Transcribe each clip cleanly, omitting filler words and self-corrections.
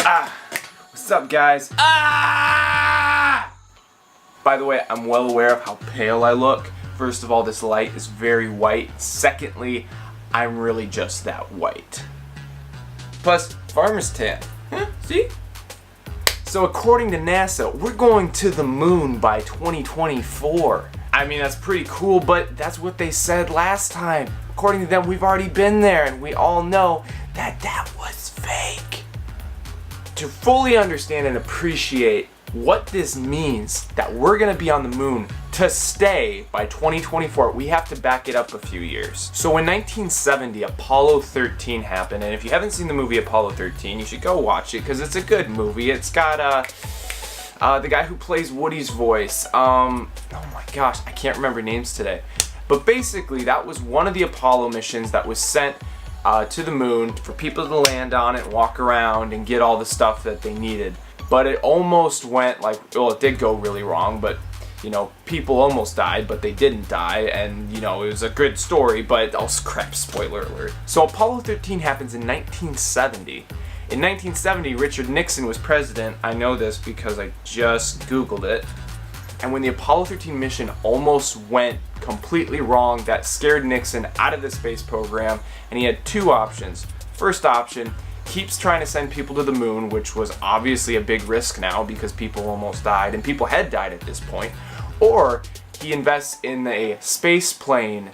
What's up, guys? By the way, I'm well aware of how pale I look. First of all, this light is very white. Secondly, I'm really just that white. Plus, farmer's tan. See? So according to NASA, we're going to the moon by 2024. I mean, that's pretty cool, but that's what they said last time. According to them, we've already been there, and we all know that that was fake. To fully understand and appreciate what this means, that we're gonna be on the moon to stay by 2024, we have to back it up a few years. So in 1970, Apollo 13 happened, and if you haven't seen the movie Apollo 13, you should go watch it, because it's a good movie. It's got the guy who plays Woody's voice. Oh my gosh, I can't remember names today. But basically, that was one of the Apollo missions that was sent to the moon for people to land on it, walk around, and get all the stuff that they needed. But it almost went well, it did go really wrong, but you know, people almost died, but they didn't die, and you know, it was a good story, but oh crap, spoiler alert. So Apollo 13 happens in 1970. In 1970, Richard Nixon was president. I know this because I just Googled it. And when the Apollo 13 mission almost went completely wrong, that scared Nixon out of the space program, and he had two options. First option, keeps trying to send people to the moon, which was obviously a big risk now because people almost died, and people had died at this point. Or he invests in a space plane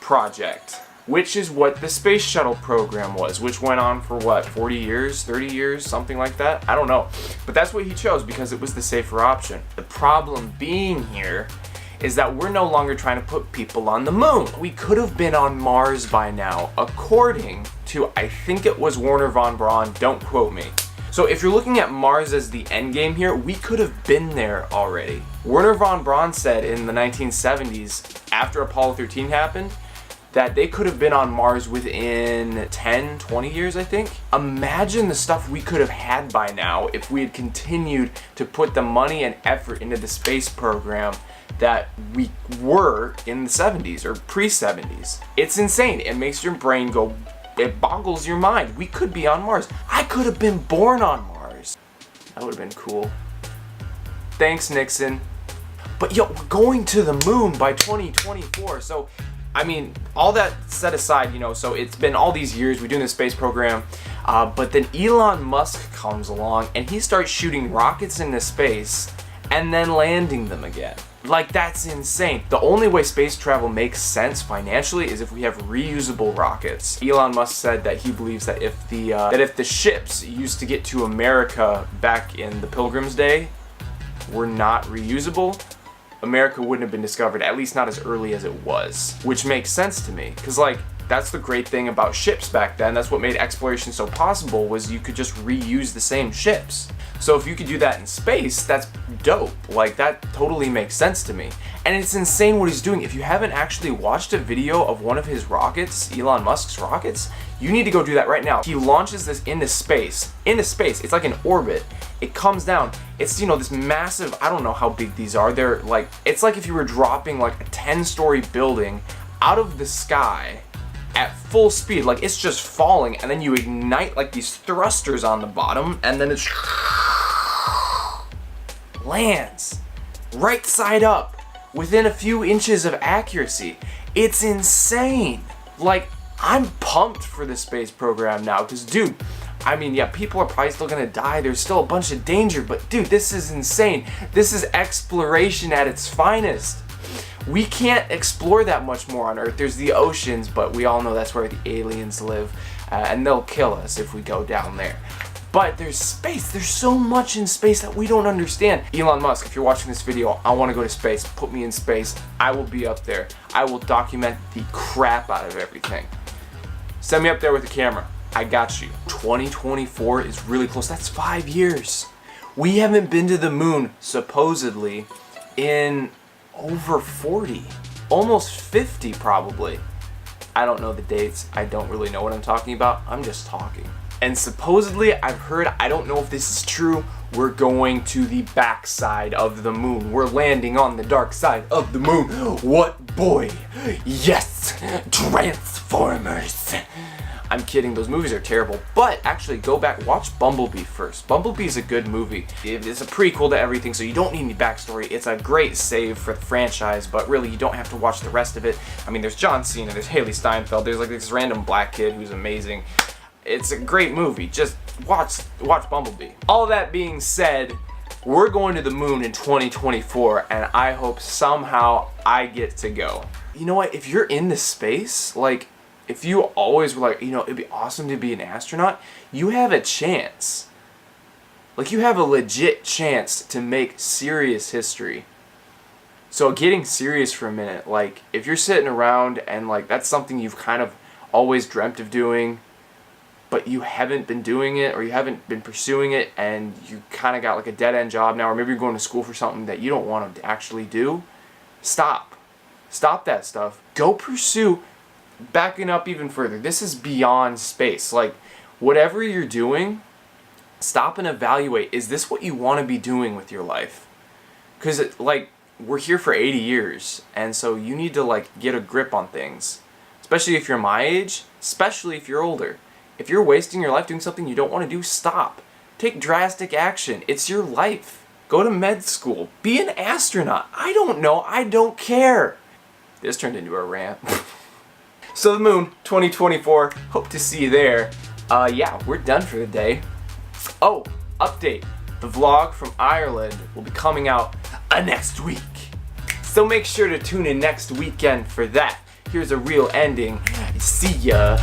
project, which is what the space shuttle program was, which went on for what, 40 years, 30 years, something like that? I don't know. But that's what he chose because it was the safer option. The problem being here is that we're no longer trying to put people on the moon. We could have been on Mars by now, according to, I think it was Wernher von Braun, don't quote me. So if you're looking at Mars as the end game here, we could have been there already. Wernher von Braun said in the 1970s, after Apollo 13 happened, that they could have been on Mars within 10, 20 years, I think. Imagine the stuff we could have had by now if we had continued to put the money and effort into the space program that we were in the 70s or pre-70s. It's insane. It makes your brain go, it boggles your mind. We could be on Mars. I could have been born on Mars. That would have been cool. Thanks, Nixon. But yo, we're going to the moon by 2024. So, I mean, all that set aside, you know, so it's been all these years, we're doing this space program, but then Elon Musk comes along and he starts shooting rockets into space and then landing them again. Like, that's insane. The only way space travel makes sense financially is if we have reusable rockets. Elon Musk said that he believes that if the ships used to get to America back in the Pilgrim's Day were not reusable, America wouldn't have been discovered, at least not as early as it was. Which makes sense to me, because like, that's the great thing about ships back then. That's what made exploration so possible, was you could just reuse the same ships. So if you could do that in space, that's dope. Like, that totally makes sense to me. And it's insane what he's doing. If you haven't actually watched a video of one of his rockets, Elon Musk's rockets, you need to go do that right now. He launches this into space. It's like an orbit. It comes down. It's, you know, this massive, I don't know how big these are. They're like, it's like if you were dropping like a 10-story building out of the sky at full speed. Like, it's just falling, and then you ignite like these thrusters on the bottom, and then it's lands right side up within a few inches of accuracy. It's insane. Like, I'm pumped for the space program now, because dude, I mean, yeah, people are probably still gonna die, there's still a bunch of danger, but dude, this is insane. This is exploration at its finest. We can't explore that much more on Earth. There's the oceans, but we all know that's where the aliens live, and they'll kill us if we go down there. But there's space. There's so much in space that we don't understand. Elon Musk, if you're watching this video, I want to go to space. Put me in space. I will be up there. I will document the crap out of everything. Send me up there with a camera. I got you. 2024 is really close. That's 5 years. We haven't been to the moon, supposedly, in over 40. Almost 50, probably. I don't know the dates. I don't really know what I'm talking about. I'm just talking. And supposedly, I've heard, I don't know if this is true, we're going to the backside of the moon. We're landing on the dark side of the moon. What boy? Yes! Transformers! I'm kidding, those movies are terrible. But actually, go back, watch Bumblebee first. Bumblebee's a good movie. It's a prequel to everything, so you don't need any backstory. It's a great save for the franchise, but really, you don't have to watch the rest of it. I mean, there's John Cena, there's Haley Steinfeld, there's like this random black kid who's amazing. It's a great movie. Just watch Bumblebee. All that being said, we're going to the moon in 2024, and I hope somehow I get to go. You know what? If you're in this space, like, if you always were like, you know, it'd be awesome to be an astronaut, you have a chance. Like, you have a legit chance to make serious history. So getting serious for a minute, like, if you're sitting around and, like, that's something you've kind of always dreamt of doing, but you haven't been doing it, or you haven't been pursuing it, and you kind of got, like, a dead-end job now, or maybe you're going to school for something that you don't want to actually do, stop. Stop that stuff. Go pursue. Backing up even further, this is beyond space. Like, whatever you're doing, stop and evaluate, is this what you want to be doing with your life? Because, like, we're here for 80 years, and so you need to, like, get a grip on things. Especially if you're my age, especially if you're older. If you're wasting your life doing something you don't want to do, stop. Take drastic action. It's your life. Go to med school. Be an astronaut. I don't know. I don't care. This turned into a rant. So the moon, 2024, hope to see you there. Yeah, we're done for the day. Oh, update. The vlog from Ireland will be coming out next week. So make sure to tune in next weekend for that. Here's a real ending. See ya.